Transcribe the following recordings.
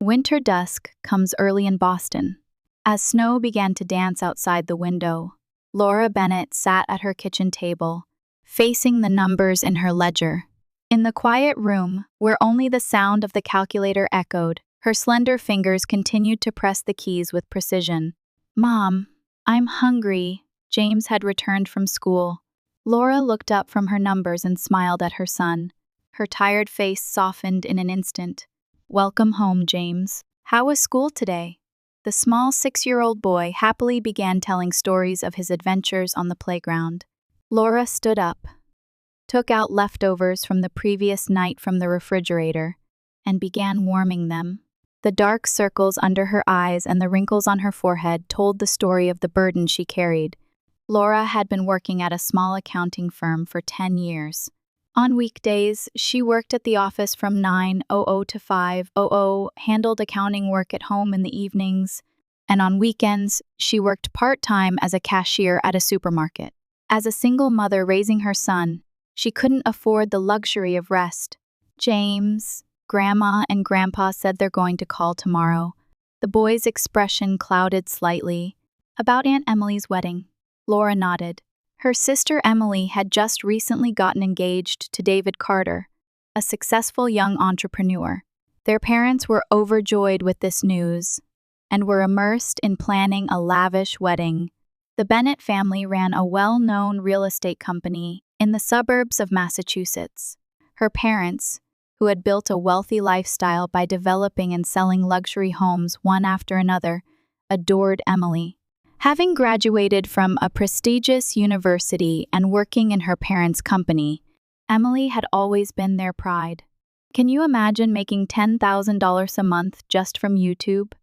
Winter dusk comes early in Boston. As snow began to dance outside the window, Laura Bennett sat at her kitchen table, facing the numbers in her ledger. In the quiet room, where only the sound of the calculator echoed, her slender fingers continued to press the keys with precision. "Mom, I'm hungry." James had returned from school. Laura looked up from her numbers and smiled at her son. Her tired face softened in an instant. "Welcome home, James. How was school today?" The small 6-year-old boy happily began telling stories of his adventures on the playground. Laura stood up, took out leftovers from the previous night from the refrigerator, and began warming them. The dark circles under her eyes and the wrinkles on her forehead told the story of the burden she carried. Laura had been working at a small accounting firm for 10 years. On weekdays, she worked at the office from 9:00 to 5:00, handled accounting work at home in the evenings, and on weekends, she worked part-time as a cashier at a supermarket. As a single mother raising her son, she couldn't afford the luxury of rest. "James, Grandma and Grandpa said they're going to call tomorrow." The boy's expression clouded slightly. "About Aunt Emily's wedding." Laura nodded. Her sister Emily had just recently gotten engaged to David Carter, a successful young entrepreneur. Their parents were overjoyed with this news and were immersed in planning a lavish wedding. The Bennett family ran a well-known real estate company in the suburbs of Massachusetts. Her parents, who had built a wealthy lifestyle by developing and selling luxury homes one after another, adored Emily. Having graduated from a prestigious university and working in her parents' company, Emily had always been their pride. Can you imagine making $10,000 a month just from YouTube?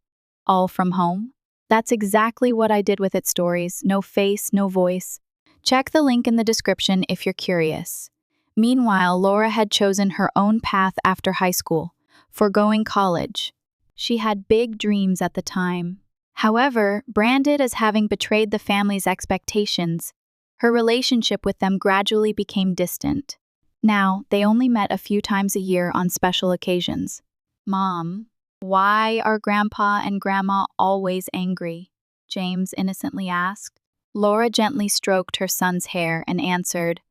All from home? That's exactly what I did with It Stories. No face, no voice. Check the link in the description if you're curious. Meanwhile, Laura had chosen her own path after high school, foregoing college. She had big dreams at the time. However, branded as having betrayed the family's expectations, her relationship with them gradually became distant. Now, they only met a few times a year on special occasions. "Mom, why are Grandpa and Grandma always angry?" James innocently asked. Laura gently stroked her son's hair and answered,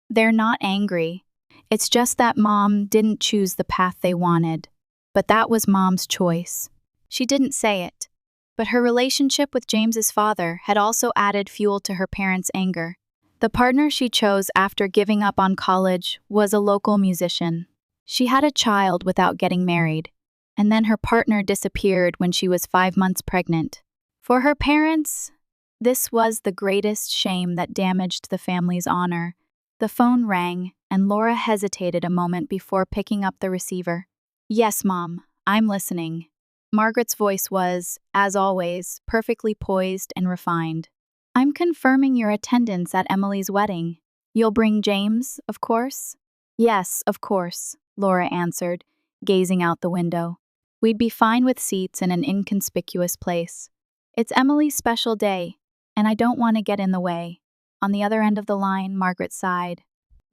"They're not angry. It's just that Mom didn't choose the path they wanted. But that was Mom's choice." She didn't say it, but her relationship with James's father had also added fuel to her parents' anger. The partner she chose after giving up on college was a local musician. She had a child without getting married, and then her partner disappeared when she was 5 months pregnant. For her parents, this was the greatest shame that damaged the family's honor. The phone rang, and Laura hesitated a moment before picking up the receiver. "Yes, Mom, I'm listening." Margaret's voice was, as always, perfectly poised and refined. "I'm confirming your attendance at Emily's wedding. You'll bring James, of course?" "Yes, of course," Laura answered, gazing out the window. "We'd be fine with seats in an inconspicuous place. It's Emily's special day, and I don't want to get in the way." On the other end of the line, Margaret sighed.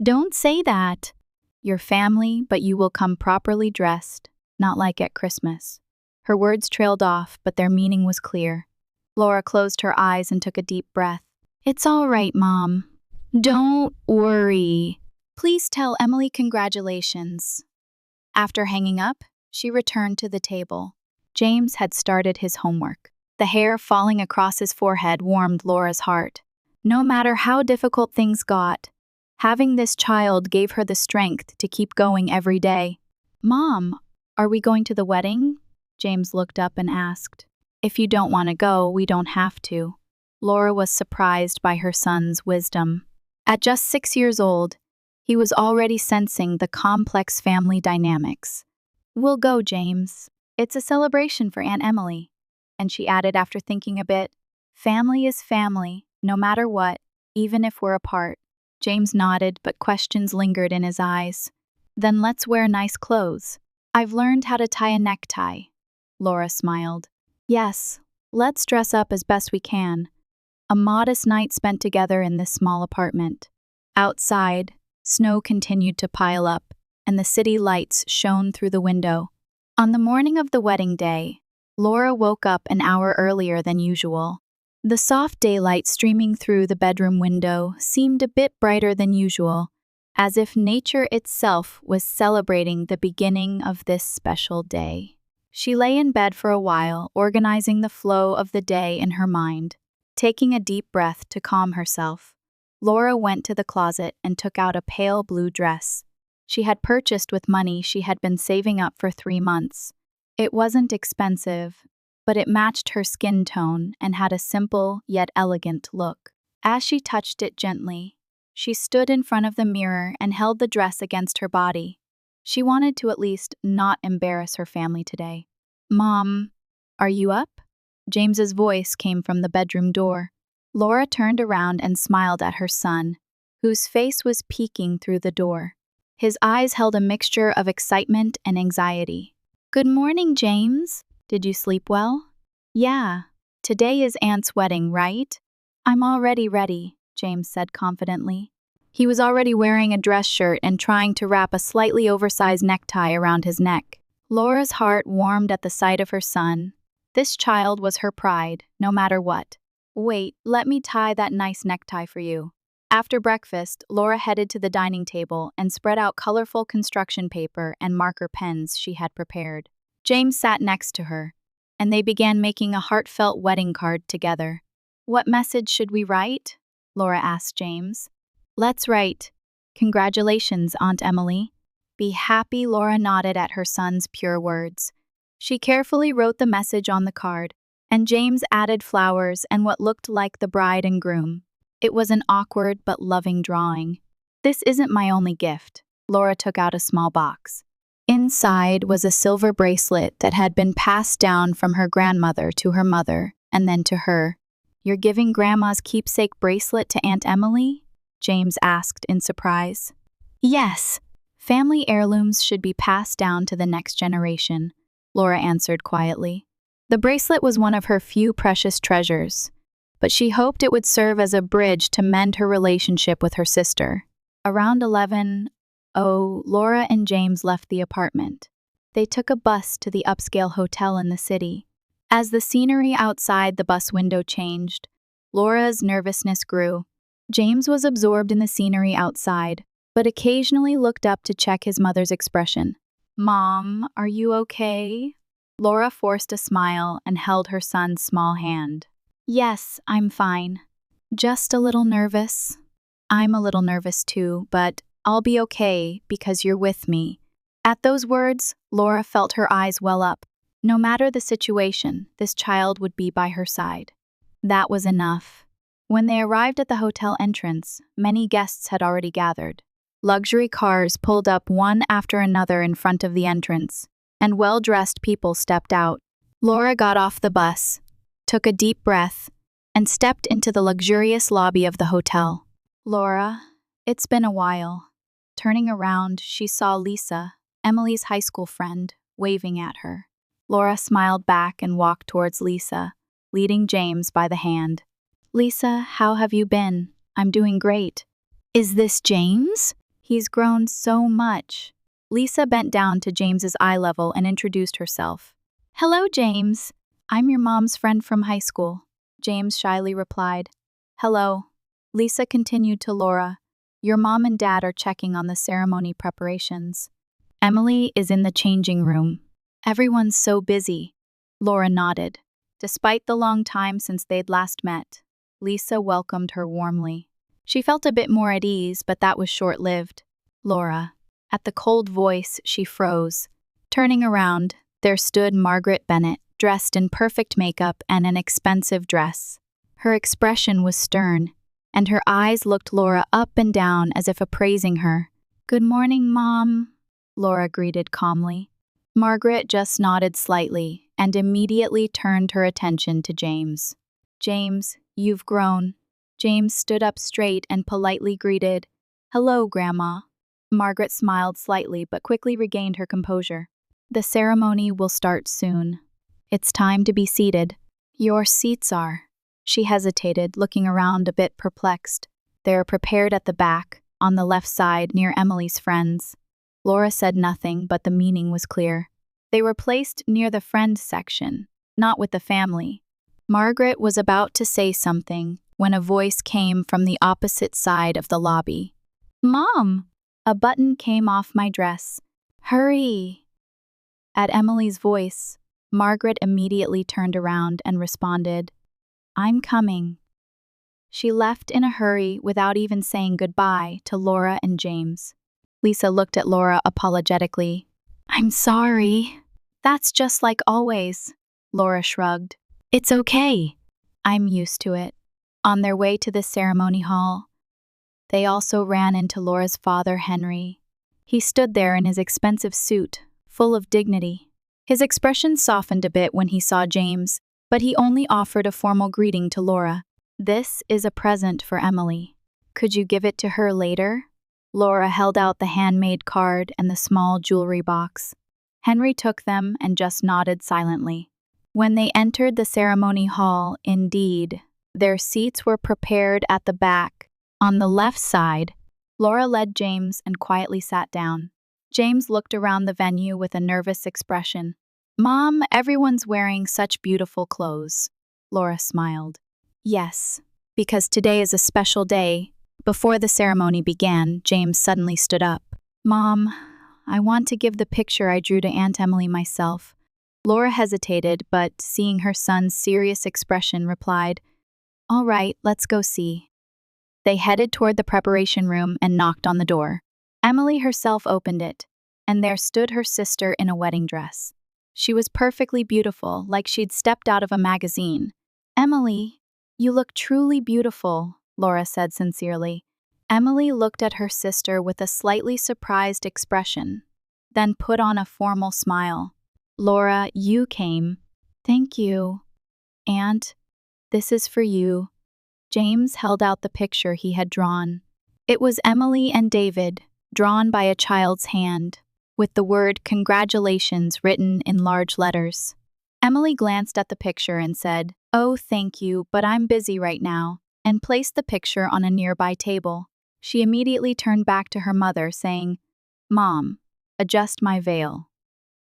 "Don't say that. Your family, but you will come properly dressed, not like at Christmas." Her words trailed off, but their meaning was clear. Laura closed her eyes and took a deep breath. "It's all right, Mom. Don't worry. Please tell Emily congratulations." After hanging up, she returned to the table. James had started his homework. The hair falling across his forehead warmed Laura's heart. No matter how difficult things got, having this child gave her the strength to keep going every day. "Mom, are we going to the wedding?" James looked up and asked. "If you don't want to go, we don't have to." Laura was surprised by her son's wisdom. At just 6 years old, he was already sensing the complex family dynamics. "We'll go, James. It's a celebration for Aunt Emily." And she added after thinking a bit, "Family is family, no matter what, even if we're apart." James nodded, but questions lingered in his eyes. "Then let's wear nice clothes. I've learned how to tie a necktie." Laura smiled. "Yes, let's dress up as best we can." A modest night spent together in this small apartment. Outside, snow continued to pile up, and the city lights shone through the window. On the morning of the wedding day, Laura woke up an hour earlier than usual. The soft daylight streaming through the bedroom window seemed a bit brighter than usual, as if nature itself was celebrating the beginning of this special day. She lay in bed for a while, organizing the flow of the day in her mind. Taking a deep breath to calm herself, Laura went to the closet and took out a pale blue dress she had purchased with money she had been saving up for 3 months. It wasn't expensive, but it matched her skin tone and had a simple yet elegant look. As she touched it gently, she stood in front of the mirror and held the dress against her body. She wanted to at least not embarrass her family today. "Mom, are you up?" James's voice came from the bedroom door. Laura turned around and smiled at her son, whose face was peeking through the door. His eyes held a mixture of excitement and anxiety. "Good morning, James. Did you sleep well?" "Yeah. Today is Aunt's wedding, right?" "I'm already ready," James said confidently. He was already wearing a dress shirt and trying to wrap a slightly oversized necktie around his neck. Laura's heart warmed at the sight of her son. This child was her pride, no matter what. "Wait, let me tie that nice necktie for you." After breakfast, Laura headed to the dining table and spread out colorful construction paper and marker pens she had prepared. James sat next to her, and they began making a heartfelt wedding card together. "What message should we write?" Laura asked James. "Let's write, 'Congratulations, Aunt Emily.'" "Be happy," Laura nodded at her son's pure words. She carefully wrote the message on the card, and James added flowers and what looked like the bride and groom. It was an awkward but loving drawing. "This isn't my only gift." Laura took out a small box. Inside was a silver bracelet that had been passed down from her grandmother to her mother, and then to her. "You're giving Grandma's keepsake bracelet to Aunt Emily?" James asked in surprise. "Yes. Family heirlooms should be passed down to the next generation," Laura answered quietly. The bracelet was one of her few precious treasures, but she hoped it would serve as a bridge to mend her relationship with her sister. Around 11:00, Laura and James left the apartment. They took a bus to the upscale hotel in the city. As the scenery outside the bus window changed, Laura's nervousness grew. James was absorbed in the scenery outside, but occasionally looked up to check his mother's expression. "Mom, are you okay?" Laura forced a smile and held her son's small hand. "Yes, I'm fine. Just a little nervous." "I'm a little nervous too, but I'll be okay because you're with me." At those words, Laura felt her eyes well up. No matter the situation, this child would be by her side. That was enough. When they arrived at the hotel entrance, many guests had already gathered. Luxury cars pulled up one after another in front of the entrance, and well-dressed people stepped out. Laura got off the bus, took a deep breath, and stepped into the luxurious lobby of the hotel. "Laura, it's been a while." Turning around, she saw Lisa, Emily's high school friend, waving at her. Laura smiled back and walked towards Lisa, leading James by the hand. "Lisa, how have you been?" "I'm doing great." "Is this James? He's grown so much." Lisa bent down to James's eye level and introduced herself. "Hello, James. I'm your mom's friend from high school." James shyly replied. "Hello." Lisa continued to Laura. "Your mom and dad are checking on the ceremony preparations. Emily is in the changing room. Everyone's so busy." Laura nodded. Despite the long time since they'd last met, Lisa welcomed her warmly. She felt a bit more at ease, but that was short-lived. "Laura." At the cold voice, she froze. Turning around, there stood Margaret Bennett, dressed in perfect makeup and an expensive dress. Her expression was stern, and her eyes looked Laura up and down as if appraising her. "Good morning, Mom," Laura greeted calmly. Margaret just nodded slightly and immediately turned her attention to James. "James, you've grown." James stood up straight and politely greeted, "Hello, Grandma." Margaret smiled slightly but quickly regained her composure. "The ceremony will start soon. It's time to be seated." "Your seats are." She hesitated, looking around a bit perplexed. "They're prepared at the back, on the left side near Emily's friends." Laura said nothing, but the meaning was clear. They were placed near the friend section, not with the family. Margaret was about to say something when a voice came from the opposite side of the lobby. "Mom!" A button came off my dress. "Hurry!" At Emily's voice, Margaret immediately turned around and responded, "I'm coming." She left in a hurry without even saying goodbye to Laura and James. Lisa looked at Laura apologetically. "I'm sorry." "That's just like always," Laura shrugged. "It's okay. I'm used to it." On their way to the ceremony hall, they also ran into Laura's father, Henry. He stood there in his expensive suit, full of dignity. His expression softened a bit when he saw James, but he only offered a formal greeting to Laura. "This is a present for Emily. Could you give it to her later?" Laura held out the handmade card and the small jewelry box. Henry took them and just nodded silently. When they entered the ceremony hall, indeed, their seats were prepared at the back. On the left side, Laura led James and quietly sat down. James looked around the venue with a nervous expression. "Mom, everyone's wearing such beautiful clothes." Laura smiled. "Yes, because today is a special day." Before the ceremony began, James suddenly stood up. "Mom, I want to give the picture I drew to Aunt Emily myself." Laura hesitated, but seeing her son's serious expression, replied, "All right, let's go see." They headed toward the preparation room and knocked on the door. Emily herself opened it, and there stood her sister in a wedding dress. She was perfectly beautiful, like she'd stepped out of a magazine. "Emily, you look truly beautiful," Laura said sincerely. Emily looked at her sister with a slightly surprised expression, then put on a formal smile. "Laura, you came." "Thank you. Aunt, this is for you." James held out the picture he had drawn. It was Emily and David, drawn by a child's hand, with the word "Congratulations" written in large letters. Emily glanced at the picture and said, "Oh, thank you, but I'm busy right now," and placed the picture on a nearby table. She immediately turned back to her mother, saying, "Mom, adjust my veil."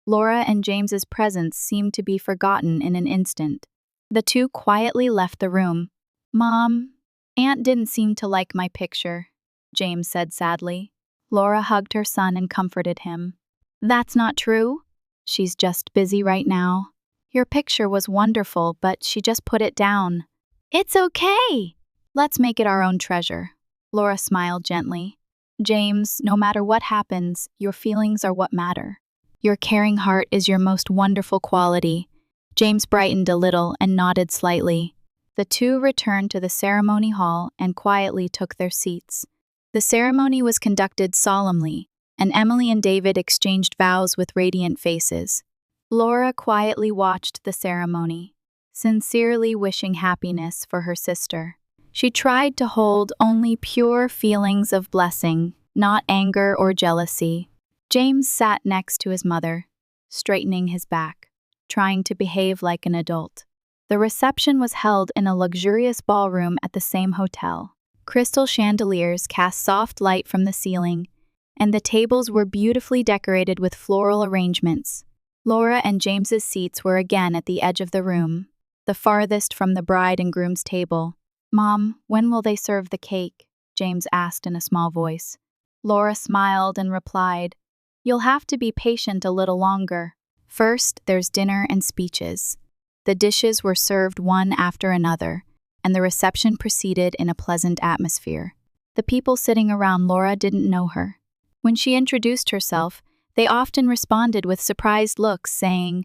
Laura and James's presence seemed to be forgotten in an instant. The two quietly left the room. "Mom, Aunt didn't seem to like my picture," James said sadly. Laura hugged her son and comforted him. "That's not true. She's just busy right now. Your picture was wonderful, but she just put it down." "It's okay. Let's make it our own treasure." Laura smiled gently. "James, no matter what happens, your feelings are what matter. Your caring heart is your most wonderful quality." James brightened a little and nodded slightly. The two returned to the ceremony hall and quietly took their seats. The ceremony was conducted solemnly, and Emily and David exchanged vows with radiant faces. Laura quietly watched the ceremony, sincerely wishing happiness for her sister. She tried to hold only pure feelings of blessing, not anger or jealousy. James sat next to his mother, straightening his back, trying to behave like an adult. The reception was held in a luxurious ballroom at the same hotel. Crystal chandeliers cast soft light from the ceiling, and the tables were beautifully decorated with floral arrangements. Laura and James's seats were again at the edge of the room, the farthest from the bride and groom's table. "Mom, when will they serve the cake?" James asked in a small voice. Laura smiled and replied, "You'll have to be patient a little longer. First, there's dinner and speeches." The dishes were served one after another, and the reception proceeded in a pleasant atmosphere. The people sitting around Laura didn't know her. When she introduced herself, they often responded with surprised looks, saying,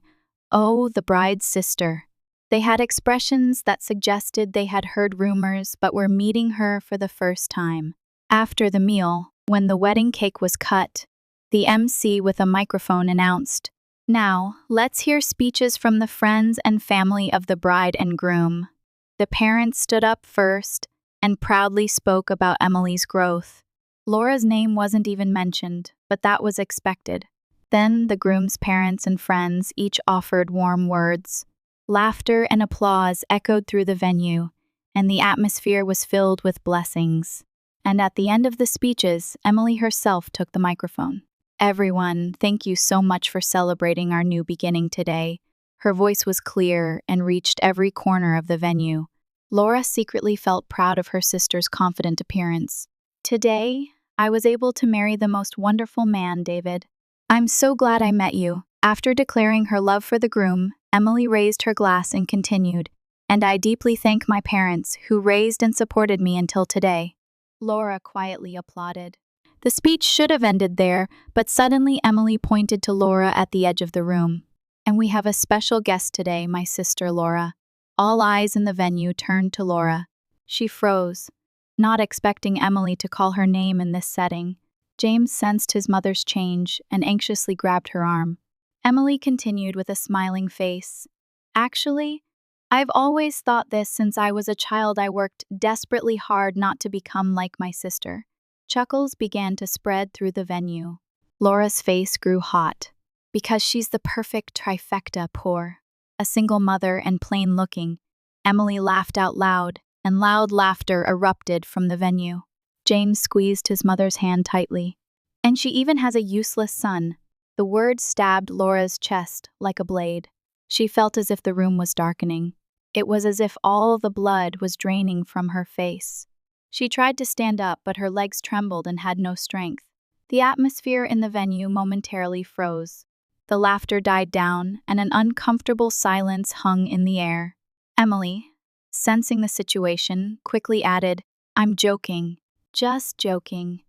"Oh, the bride's sister." They had expressions that suggested they had heard rumors but were meeting her for the first time. After the meal, when the wedding cake was cut, the MC with a microphone announced, "Now, let's hear speeches from the friends and family of the bride and groom." The parents stood up first and proudly spoke about Emily's growth. Laura's name wasn't even mentioned, but that was expected. Then the groom's parents and friends each offered warm words. Laughter and applause echoed through the venue, and the atmosphere was filled with blessings. And at the end of the speeches, Emily herself took the microphone. Everyone, thank you so much for celebrating our new beginning today. Her voice was clear and reached every corner of the venue. Laura secretly felt proud of her sister's confident appearance. Today, I was able to marry the most wonderful man, David. I'm so glad I met you. After declaring her love for the groom, Emily raised her glass and continued, and I deeply thank my parents who raised and supported me until today. Laura quietly applauded. The speech should have ended there, but suddenly Emily pointed to Laura at the edge of the room. And we have a special guest today, my sister Laura. All eyes in the venue turned to Laura. She froze, not expecting Emily to call her name in this setting. James sensed his mother's change and anxiously grabbed her arm. Emily continued with a smiling face. Actually, I've always thought this since I was a child. I worked desperately hard not to become like my sister. Chuckles began to spread through the venue. Laura's face grew hot. Because she's the perfect trifecta, poor. A single mother and plain looking. Emily laughed out loud, and loud laughter erupted from the venue. James squeezed his mother's hand tightly. And she even has a useless son. The word stabbed Laura's chest like a blade. She felt as if the room was darkening. It was as if all the blood was draining from her face. She tried to stand up, but her legs trembled and had no strength. The atmosphere in the venue momentarily froze. The laughter died down, and an uncomfortable silence hung in the air. Emily, sensing the situation, quickly added, "I'm joking. Just joking."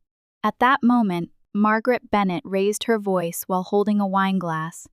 At that moment, Margaret Bennett raised her voice while holding a wine glass.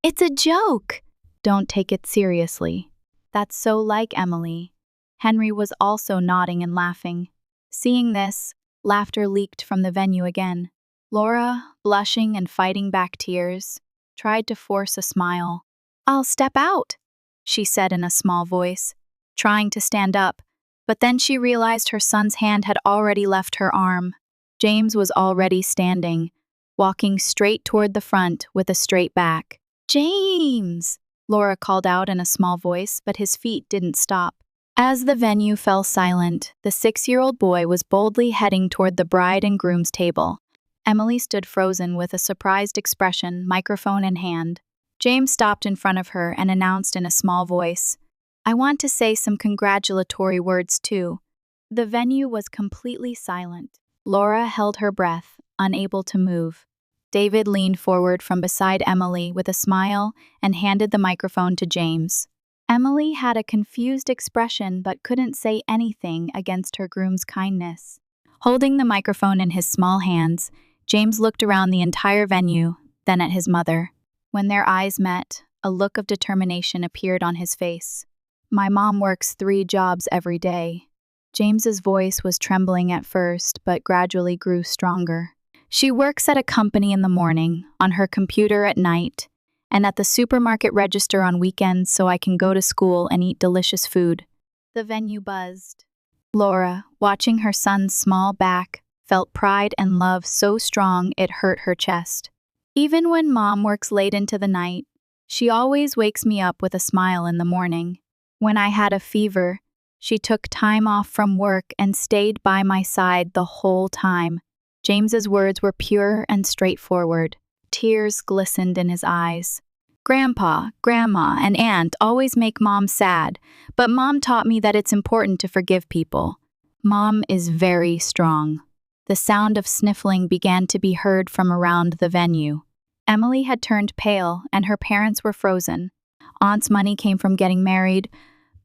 "It's a joke!" "Don't take it seriously." That's so like Emily. Henry was also nodding and laughing. Seeing this, laughter leaked from the venue again. Laura, blushing and fighting back tears, tried to force a smile. "I'll step out," she said in a small voice, trying to stand up, but then she realized her son's hand had already left her arm. James was already standing, walking straight toward the front with a straight back. "James!" Laura called out in a small voice, but his feet didn't stop. As the venue fell silent, the 6-year-old boy was boldly heading toward the bride and groom's table. Emily stood frozen with a surprised expression, microphone in hand. James stopped in front of her and announced in a small voice, "I want to say some congratulatory words too." The venue was completely silent. Laura held her breath, unable to move. David leaned forward from beside Emily with a smile and handed the microphone to James. Emily had a confused expression but couldn't say anything against her groom's kindness. Holding the microphone in his small hands, James looked around the entire venue, then at his mother. When their eyes met, a look of determination appeared on his face. "My mom works 3 jobs every day." James's voice was trembling at first, but gradually grew stronger. "She works at a company in the morning, on her computer at night, and at the supermarket register on weekends so I can go to school and eat delicious food." The venue buzzed. Laura, watching her son's small back, felt pride and love so strong it hurt her chest. "Even when Mom works late into the night, she always wakes me up with a smile in the morning. When I had a fever, she took time off from work and stayed by my side the whole time." James's words were pure and straightforward. Tears glistened in his eyes. "Grandpa, Grandma, and Aunt always make Mom sad, but Mom taught me that it's important to forgive people. Mom is very strong." The sound of sniffling began to be heard from around the venue. Emily had turned pale, and her parents were frozen. Aunt's money came from getting married,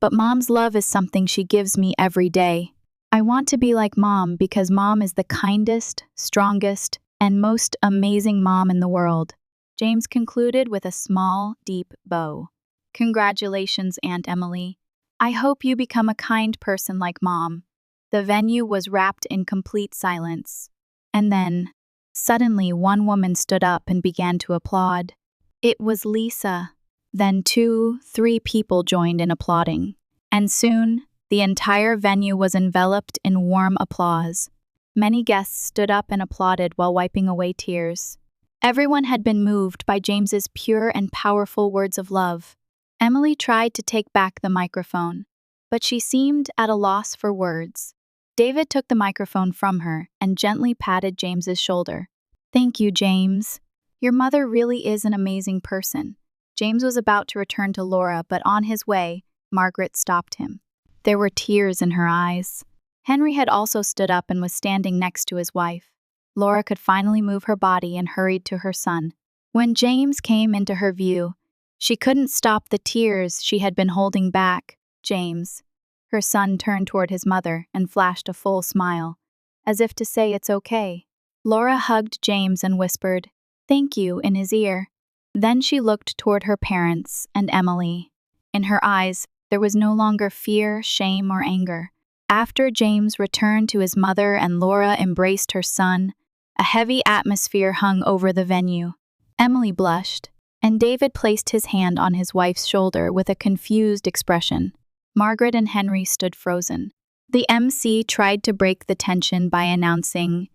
but Mom's love is something she gives me every day. I want to be like Mom because Mom is the kindest, strongest, and most amazing mom in the world. James concluded with a small, deep bow. "Congratulations, Aunt Emily. I hope you become a kind person like Mom." The venue was wrapped in complete silence. And then, suddenly, one woman stood up and began to applaud. It was Lisa. Then 2, 3 people joined in applauding. And soon, the entire venue was enveloped in warm applause. Many guests stood up and applauded while wiping away tears. Everyone had been moved by James's pure and powerful words of love. Emily tried to take back the microphone, but she seemed at a loss for words. David took the microphone from her and gently patted James's shoulder. Thank you, James. Your mother really is an amazing person. James was about to return to Laura, but on his way, Margaret stopped him. There were tears in her eyes. Henry had also stood up and was standing next to his wife. Laura could finally move her body and hurried to her son. When James came into her view, she couldn't stop the tears she had been holding back. James. Her son turned toward his mother and flashed a full smile, as if to say it's okay. Laura hugged James and whispered, "Thank you," in his ear. Then she looked toward her parents and Emily. In her eyes, there was no longer fear, shame, or anger. After James returned to his mother and Laura embraced her son, a heavy atmosphere hung over the venue. Emily blushed, and David placed his hand on his wife's shoulder with a confused expression. Margaret and Henry stood frozen. The MC tried to break the tension by announcing,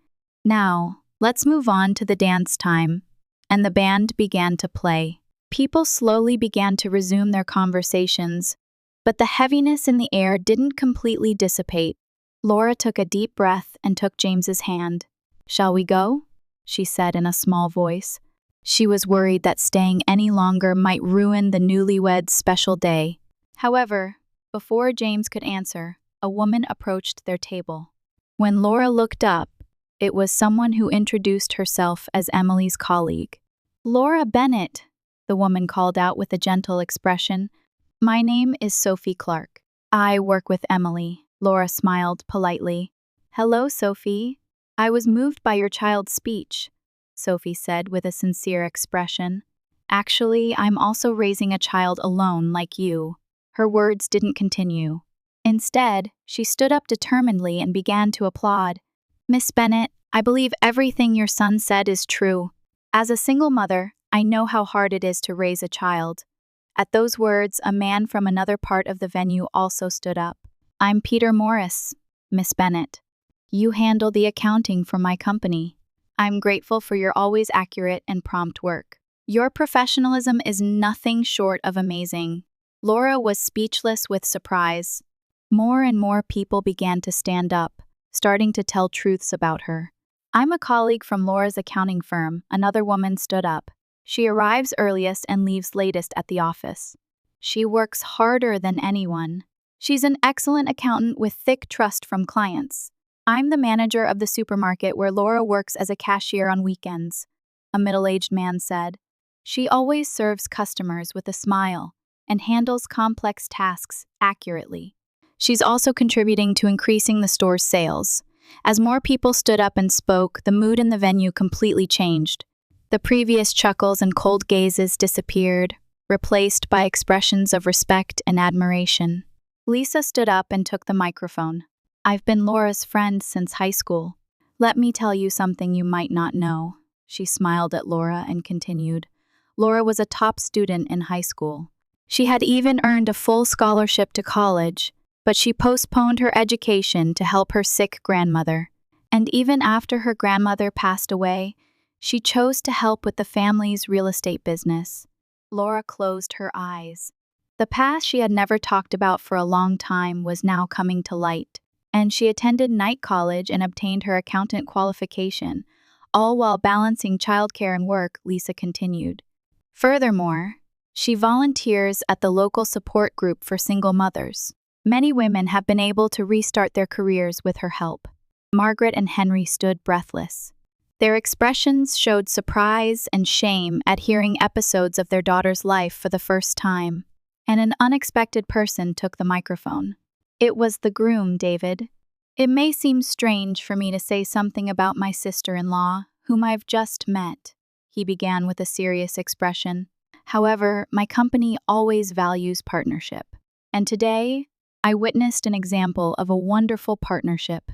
"Now, let's move on to the dance time," and the band began to play. People slowly began to resume their conversations, but the heaviness in the air didn't completely dissipate. Laura took a deep breath and took James's hand. "Shall we go?" she said in a small voice. She was worried that staying any longer might ruin the newlyweds' special day. However, before James could answer, a woman approached their table. When Laura looked up, it was someone who introduced herself as Emily's colleague. "Laura Bennett," the woman called out with a gentle expression. "My name is Sophie Clark. I work with Emily." Laura smiled politely. "Hello, Sophie. I was moved by your child's speech," Sophie said with a sincere expression. "Actually, I'm also raising a child alone like you." Her words didn't continue. Instead, she stood up determinedly and began to applaud. "Miss Bennett, I believe everything your son said is true. As a single mother, I know how hard it is to raise a child." At those words, a man from another part of the venue also stood up. "I'm Peter Morris, Miss Bennett. You handle the accounting for my company. I'm grateful for your always accurate and prompt work. Your professionalism is nothing short of amazing." Laura was speechless with surprise. More and more people began to stand up, starting to tell truths about her. "I'm a colleague from Laura's accounting firm," another woman stood up. "She arrives earliest and leaves latest at the office. She works harder than anyone. She's an excellent accountant with thick trust from clients. I'm the manager of the supermarket where Laura works as a cashier on weekends," a middle-aged man said. "She always serves customers with a smile and handles complex tasks accurately. She's also contributing to increasing the store's sales." As more people stood up and spoke, the mood in the venue completely changed. The previous chuckles and cold gazes disappeared, replaced by expressions of respect and admiration. Lisa stood up and took the microphone. "I've been Laura's friend since high school. Let me tell you something you might not know." She smiled at Laura and continued. "Laura was a top student in high school. She had even earned a full scholarship to college, but she postponed her education to help her sick grandmother. And even after her grandmother passed away, she chose to help with the family's real estate business." Laura closed her eyes. The past she had never talked about for a long time was now coming to light, and she attended night college and obtained her accountant qualification, all while balancing childcare and work, Lisa continued. Furthermore, she volunteers at the local support group for single mothers. Many women have been able to restart their careers with her help. Margaret and Henry stood breathless. Their expressions showed surprise and shame at hearing episodes of their daughter's life for the first time. And an unexpected person took the microphone. "It was the groom, David. It may seem strange for me to say something about my sister-in-law, whom I've just met," he began with a serious expression. "However, my company always values partnership. And today, I witnessed an example of a wonderful partnership."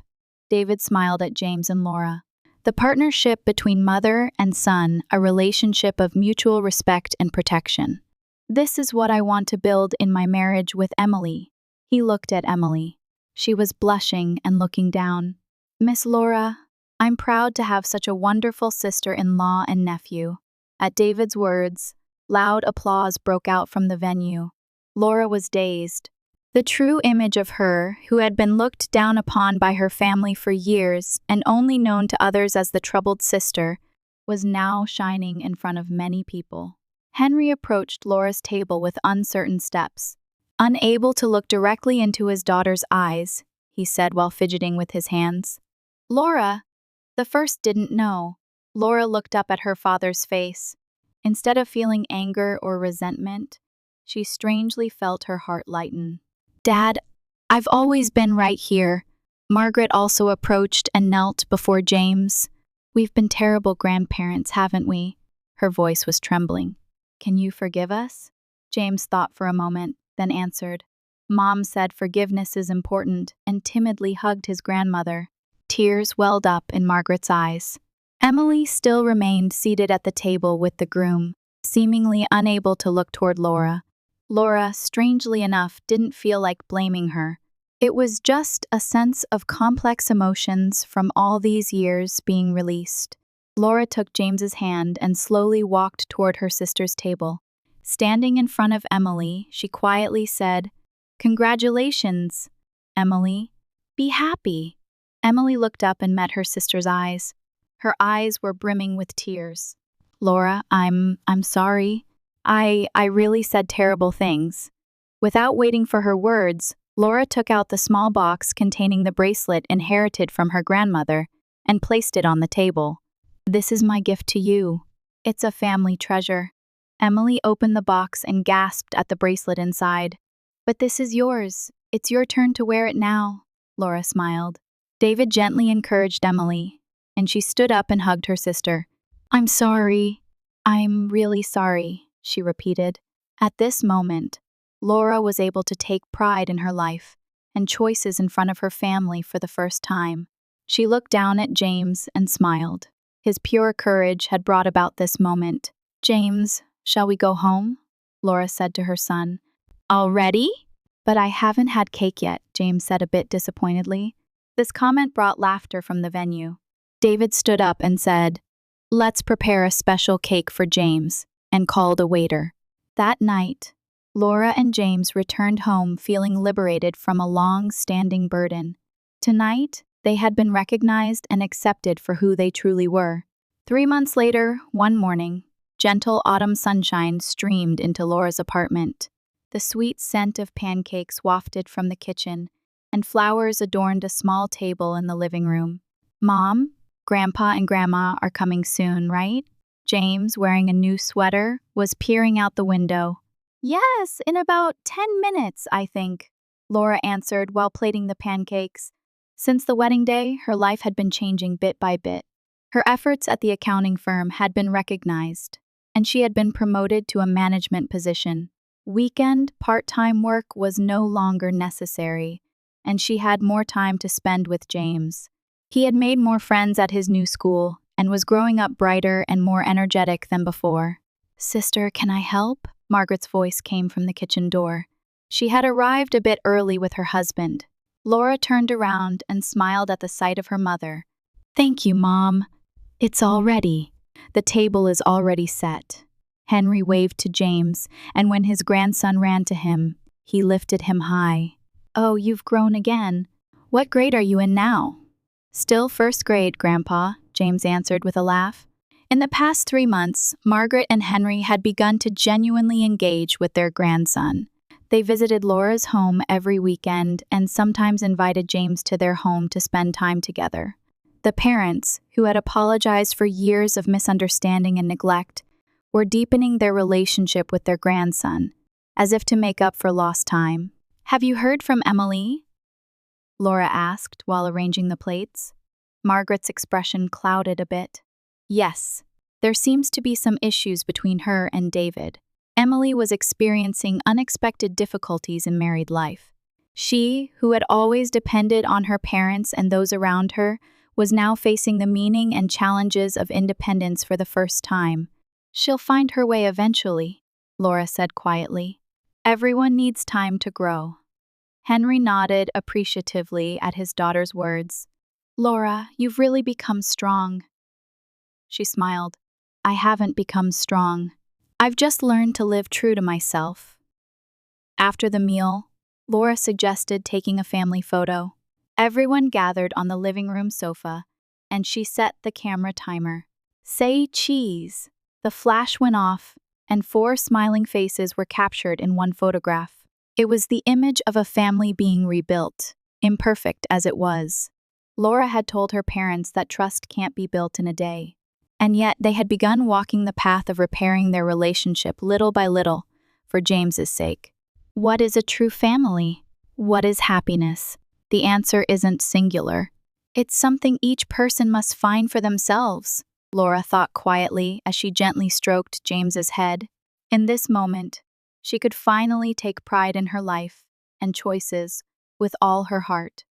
David smiled at James and Laura. "The partnership between mother and son, a relationship of mutual respect and protection. This is what I want to build in my marriage with Emily." He looked at Emily. She was blushing and looking down. "Miss Laura, I'm proud to have such a wonderful sister-in-law and nephew." At David's words, loud applause broke out from the venue. Laura was dazed. The true image of her, who had been looked down upon by her family for years and only known to others as the troubled sister, was now shining in front of many people. Henry approached Laura's table with uncertain steps. Unable to look directly into his daughter's eyes, he said while fidgeting with his hands. Laura, the first didn't know. Laura looked up at her father's face. Instead of feeling anger or resentment, she strangely felt her heart lighten. Dad, I've always been right here. Margaret also approached and knelt before James. We've been terrible grandparents, haven't we? Her voice was trembling. Can you forgive us? James thought for a moment, then answered. Mom said forgiveness is important and timidly hugged his grandmother. Tears welled up in Margaret's eyes. Emily still remained seated at the table with the groom, seemingly unable to look toward Laura. Laura, strangely enough, didn't feel like blaming her. It was just a sense of complex emotions from all these years being released. Laura took James's hand and slowly walked toward her sister's table. Standing in front of Emily, she quietly said, "Congratulations, Emily. Be happy." Emily looked up and met her sister's eyes. Her eyes were brimming with tears. Laura, I'm sorry. I really said terrible things. Without waiting for her words, Laura took out the small box containing the bracelet inherited from her grandmother and placed it on the table. This is my gift to you. It's a family treasure. Emily opened the box and gasped at the bracelet inside. But this is yours. It's your turn to wear it now, Laura smiled. David gently encouraged Emily, and she stood up and hugged her sister. I'm sorry. I'm really sorry, she repeated. At this moment, Laura was able to take pride in her life and choices in front of her family for the first time. She looked down at James and smiled. His pure courage had brought about this moment. James, shall we go home? Laura said to her son. Already? But I haven't had cake yet, James said a bit disappointedly. This comment brought laughter from the venue. David stood up and said, Let's prepare a special cake for James, and called a waiter. That night, Laura and James returned home feeling liberated from a long-standing burden. Tonight, they had been recognized and accepted for who they truly were. 3 months later, one morning, gentle autumn sunshine streamed into Laura's apartment. The sweet scent of pancakes wafted from the kitchen, and flowers adorned a small table in the living room. Mom, Grandpa and Grandma are coming soon, right? James, wearing a new sweater, was peering out the window. Yes, in about 10 minutes, I think, Laura answered while plating the pancakes. Since the wedding day, her life had been changing bit by bit. Her efforts at the accounting firm had been recognized, and she had been promoted to a management position. Weekend, part-time work was no longer necessary, and she had more time to spend with James. He had made more friends at his new school and was growing up brighter and more energetic than before. Sister, can I help? Margaret's voice came from the kitchen door. She had arrived a bit early with her husband. Laura turned around and smiled at the sight of her mother. Thank you, Mom. It's all ready. The table is already set. Henry waved to James, and when his grandson ran to him, he lifted him high. Oh, you've grown again. What grade are you in now? Still first grade, Grandpa, James answered with a laugh. In the past 3 months, Margaret and Henry had begun to genuinely engage with their grandson. They visited Laura's home every weekend and sometimes invited James to their home to spend time together. The parents, who had apologized for years of misunderstanding and neglect, were deepening their relationship with their grandson, as if to make up for lost time. Have you heard from Emily? Laura asked while arranging the plates. Margaret's expression clouded a bit. Yes, there seems to be some issues between her and David. Emily was experiencing unexpected difficulties in married life. She, who had always depended on her parents and those around her, was now facing the meaning and challenges of independence for the first time. She'll find her way eventually, Laura said quietly. Everyone needs time to grow. Henry nodded appreciatively at his daughter's words. Laura, you've really become strong. She smiled. I haven't become strong. I've just learned to live true to myself. After the meal, Laura suggested taking a family photo. Everyone gathered on the living room sofa, and she set the camera timer. Say cheese. The flash went off, and 4 smiling faces were captured in one photograph. It was the image of a family being rebuilt, imperfect as it was. Laura had told her parents that trust can't be built in a day. And yet they had begun walking the path of repairing their relationship little by little, for James's sake. What is a true family? What is happiness? The answer isn't singular. It's something each person must find for themselves, Laura thought quietly as she gently stroked James's head. In this moment, she could finally take pride in her life and choices with all her heart.